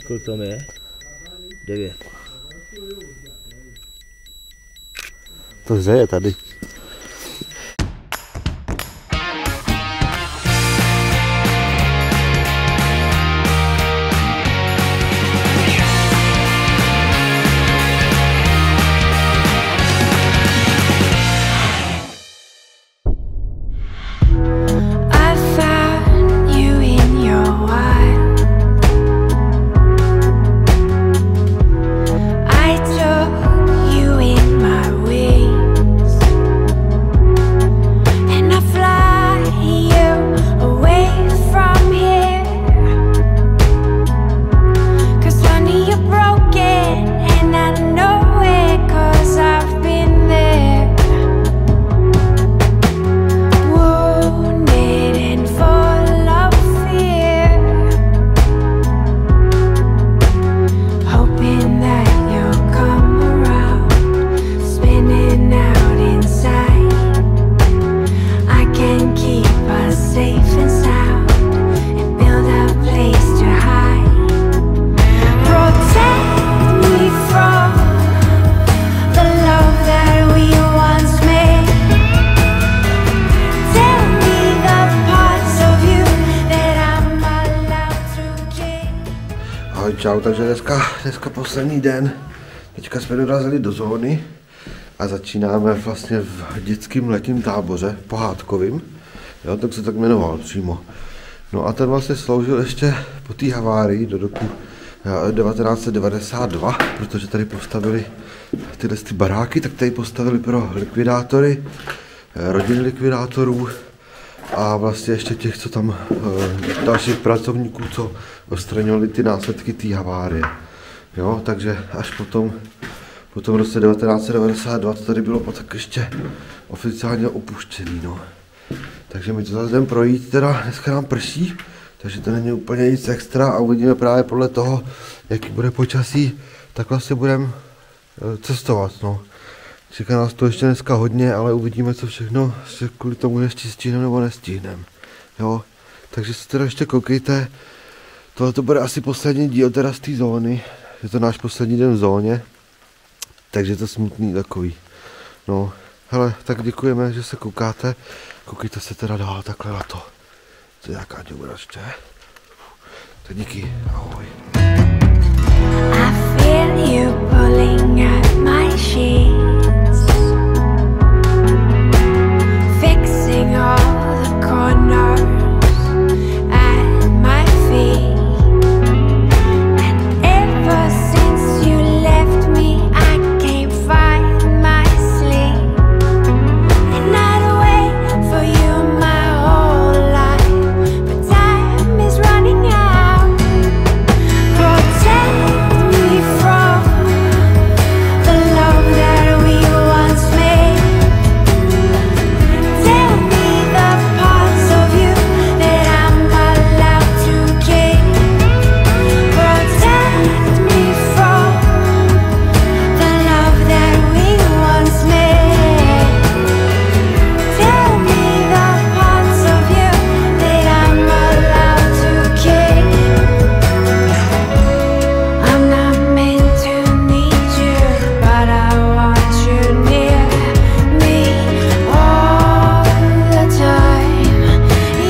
Kolik tam je? 9. To je tady. Čau, takže dneska poslední den. Teďka jsme dorazili do zóny a začínáme vlastně v dětském letním táboře, pohádkovým. Jo, tak se tak jmenoval přímo. No a ten vlastně sloužil ještě po té havárii do roku 1992, protože tady postavili tyhle baráky, tak tady postavili pro likvidátory, rodiny likvidátorů a vlastně ještě těch, co tam, dalších pracovníků, co odstraňovali ty následky té havárie. Jo, takže až po tom roce 1992 to tady bylo tak ještě oficiálně opuštěný, no. Takže my to zase jdeme projít, teda dneska nám prší, takže to není úplně nic extra a uvidíme právě podle toho, jaký bude počasí, tak vlastně budeme cestovat, no. Čeká nás to ještě dneska hodně, ale uvidíme, co všechno kvůli tomu ještě stihneme nebo nestihneme. Jo, takže si teda ještě koukejte. Tohle to bude asi poslední díl teda z té zóny. Je to náš poslední den v zóně. Takže to smutný takový. No, hele, tak děkujeme, že se koukáte. Koukejte se teda dál takhle na to. To je jaká děura ještě. Tak díky, ahoj. I feel you pulling at my sheets, fixing all the corners at my feet. And ever since you left me, I can't find my sleep. And I'd wait for you my whole life, but time is running out. Protect me from the love that we once made. Tell me the parts of you that I'm allowed to keep. Protect me from the love that we once made. Tell me the parts of you that I'm allowed to keep. I'm not meant to need you, but I want you near me all the time.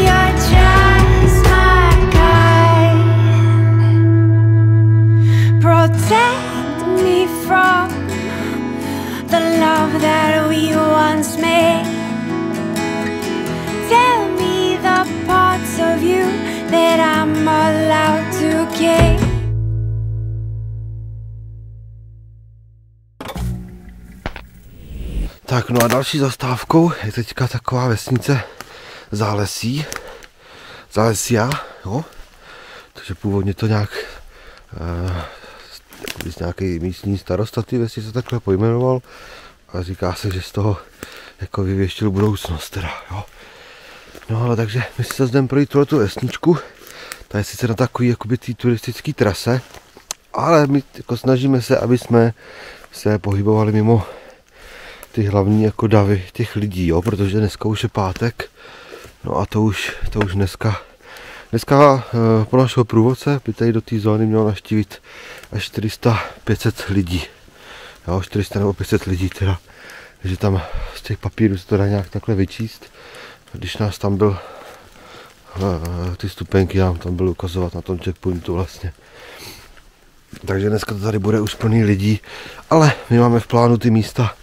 You're just my kind. Protect me from the love that we once made. Tell me the parts of you that I'm allowed to keep. Tak no a další zastávkou je teďka taková vesnice Zálesia, jo. Takže původně to nějak nějaký místní starosta ty vesnice takhle pojmenoval a říká se, že z toho jako vyvěštil budoucnost teda, jo. No ale takže my si zase jdeme projít tuhletu vesničku, ta je sice na takový jakoby tý turistický trase, ale my jako snažíme se, aby jsme se pohybovali mimo ty hlavní jako davy těch lidí, jo, protože dneska už je pátek, no a to už dneska Dneska po našeho průvodce by tady do té zóny mělo naštívit až 400-500 lidí. Jo, 400 nebo 500 lidí teda. Takže tam z těch papírů se to dá nějak takhle vyčíst. Když nás tam byl, ty stupenky nám tam byl ukazovat na tom checkpointu vlastně. Takže dneska to tady bude už plný lidí, ale my máme v plánu ty místa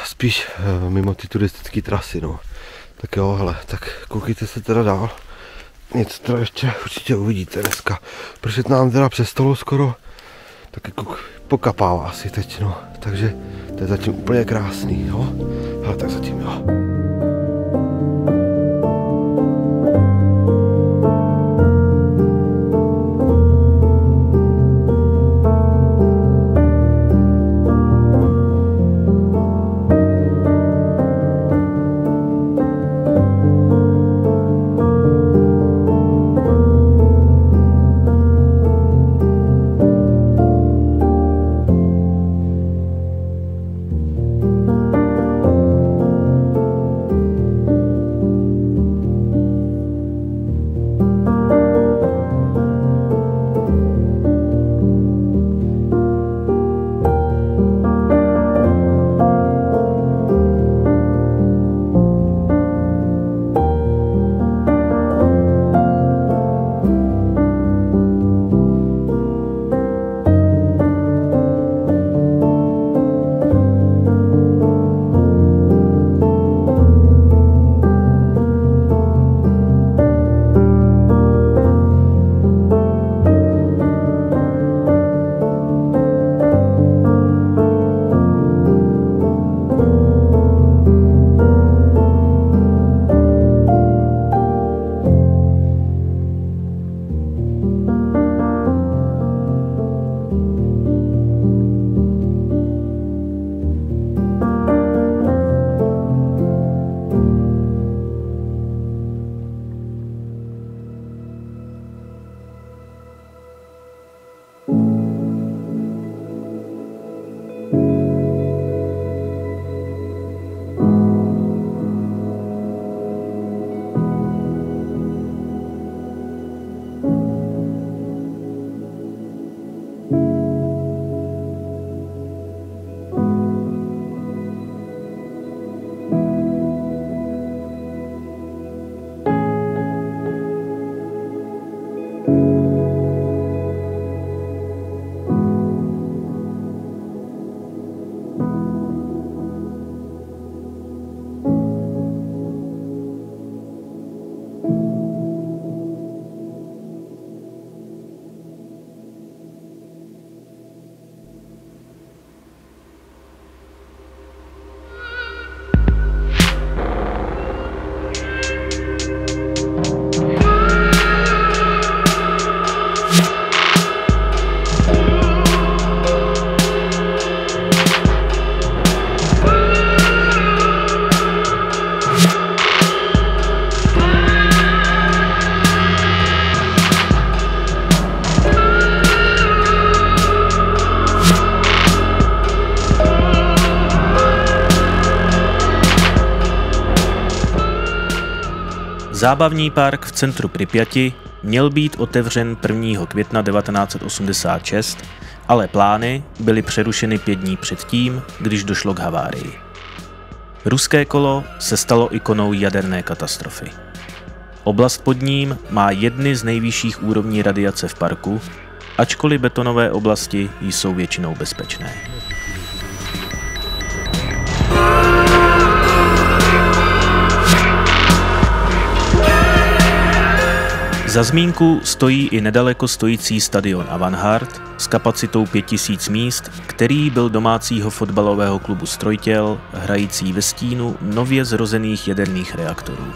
spíš mimo ty turistické trasy, no. Tak jo, hele, tak koukejte se teda dál. Něco teda ještě určitě uvidíte dneska. Pršet nám teda přestalo skoro, tak jako pokapává asi teď, no. Takže to je zatím úplně krásný, jo. Hele, tak zatím jo. Zábavní park v centru Pripjati měl být otevřen 1. května 1986, ale plány byly přerušeny 5 dní předtím, když došlo k havárii. Ruské kolo se stalo ikonou jaderné katastrofy. Oblast pod ním má jedny z nejvyšších úrovní radiace v parku, ačkoliv betonové oblasti jsou většinou bezpečné. Za zmínku stojí i nedaleko stojící stadion Avanhard s kapacitou 5000 míst, který byl domácího fotbalového klubu Strojtěl, hrající ve stínu nově zrozených jaderných reaktorů.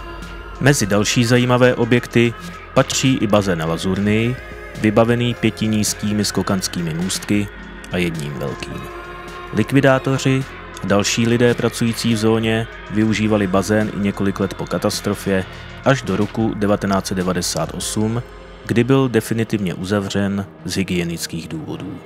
Mezi další zajímavé objekty patří i bazén Lazurny, vybavený 5 nízkými skokanskými můstky a 1 velkým. Likvidátoři a další lidé pracující v zóně využívali bazén i několik let po katastrofě až do roku 1998, kdy byl definitivně uzavřen z hygienických důvodů.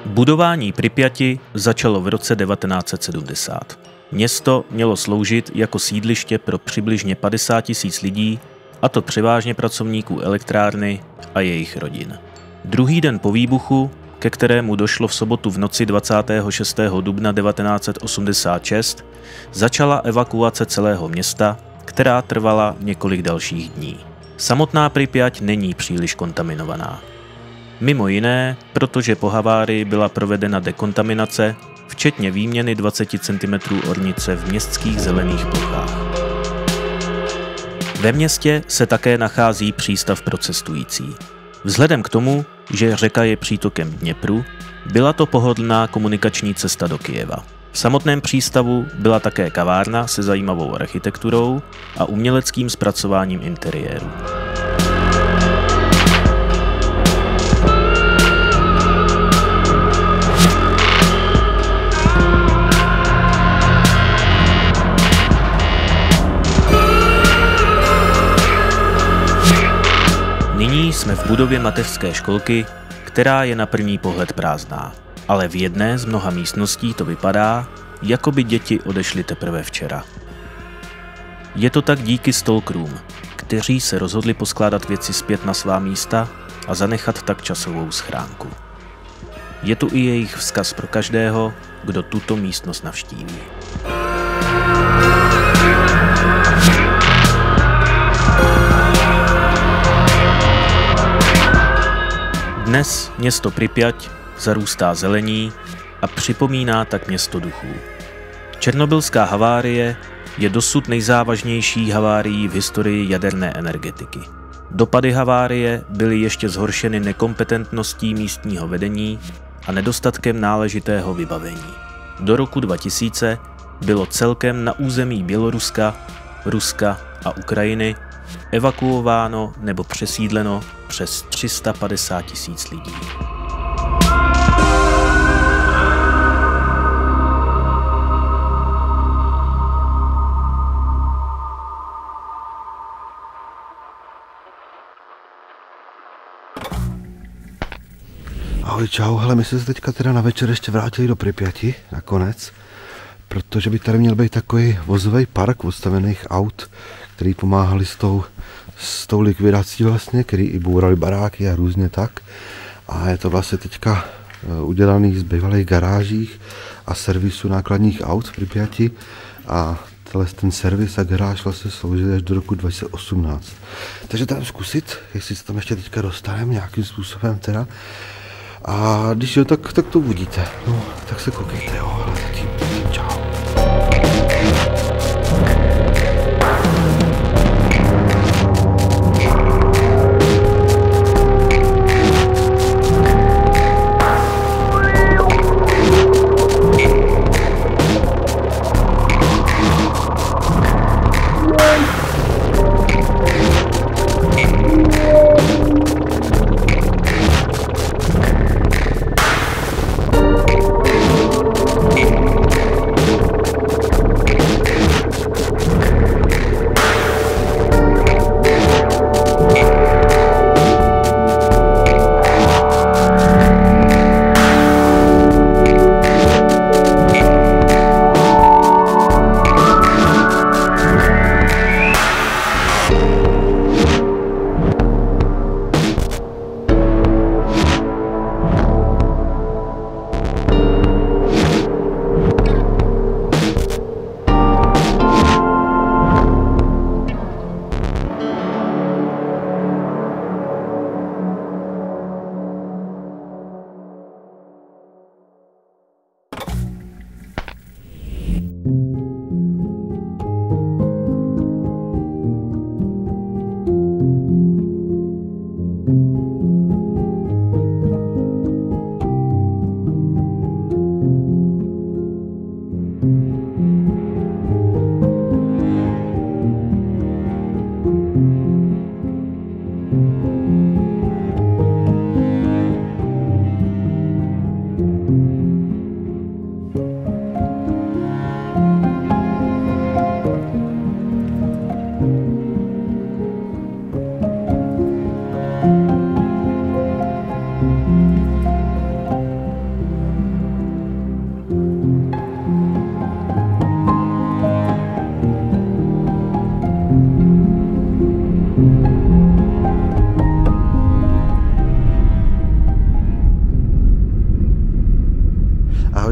Budování Pripjati začalo v roce 1970. Město mělo sloužit jako sídliště pro přibližně 50 000 lidí, a to převážně pracovníků elektrárny a jejich rodin. Druhý den po výbuchu, ke kterému došlo v sobotu v noci 26. dubna 1986, začala evakuace celého města, která trvala několik dalších dní. Samotná Pripjať není příliš kontaminovaná. Mimo jiné, protože po havárii byla provedena dekontaminace, včetně výměny 20 cm ornice v městských zelených plochách. Ve městě se také nachází přístav pro cestující. Vzhledem k tomu, že řeka je přítokem Dněpru, byla to pohodlná komunikační cesta do Kyjeva. V samotném přístavu byla také kavárna se zajímavou architekturou a uměleckým zpracováním interiéru. Nyní jsme v budově mateřské školky, která je na první pohled prázdná. Ale v jedné z mnoha místností to vypadá, jako by děti odešly teprve včera. Je to tak díky stalkerům, kteří se rozhodli poskládat věci zpět na svá místa a zanechat tak časovou schránku. Je tu i jejich vzkaz pro každého, kdo tuto místnost navštíví. Dnes město Pripjať zarůstá zelení a připomíná tak město duchů. Černobylská havárie je dosud nejzávažnější havárií v historii jaderné energetiky. Dopady havárie byly ještě zhoršeny nekompetentností místního vedení a nedostatkem náležitého vybavení. Do roku 2000 bylo celkem na území Běloruska, Ruska a Ukrajiny evakuováno nebo přesídleno přes 350 000 lidí. Ahoj, čau, hele, my jsme se teďka teda na večer ještě vrátili do Pripjati, nakonec, protože by tady měl být takový vozový park odstavených aut, který pomáhali s tou likvidací vlastně, který i bourali baráky a různě tak. A je to vlastně teďka udělaný z bývalých garážích a servisu nákladních aut v Pripjati. A ten servis a garáž vlastně sloužil až do roku 2018. Takže tam zkusit, jestli se tam ještě teďka dostaneme nějakým způsobem teda. A když jo, tak to uvidíte. No, tak se koukejte, jo, ale taky čau.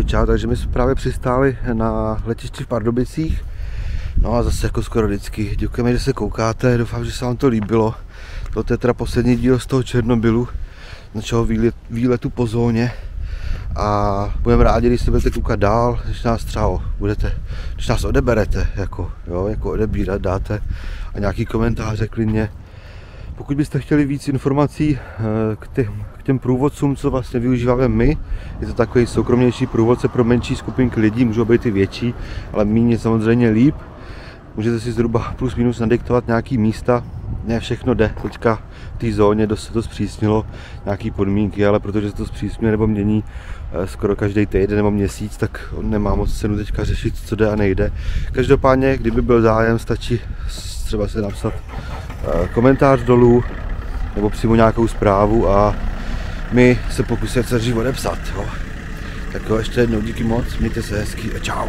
Čau, takže my jsme právě přistáli na letišti v Pardubicích. No a zase jako skoro vždycky, děkujeme, že se koukáte, doufám, že se vám to líbilo. To je teda poslední díl z toho Černobylu, z našeho výletu po zóně. A budeme rádi, když se budete koukat dál, když nás třeba když nás odeberete, jako odebírat dáte a nějaký komentáře klidně. Pokud byste chtěli víc informací k těm průvodcům, co vlastně využíváme my, je to takový soukromnější průvodce pro menší skupinky lidí, můžou být i větší, ale méně samozřejmě líp. Můžete si zhruba plus minus nadiktovat nějaký místa, ne všechno jde, teďka v té zóně se to zpřísnilo, nějaký podmínky, ale protože se to zpřísňuje nebo mění skoro každý týden nebo měsíc, tak nemá moc cenu teďka řešit, co jde a nejde. Každopádně, kdyby byl zájem, stačí třeba si napsat komentář dolů nebo přímo nějakou zprávu a my se pokusíme se dřív odepsat. Jo. Tak jo, ještě jednou díky moc, mějte se hezky a čau.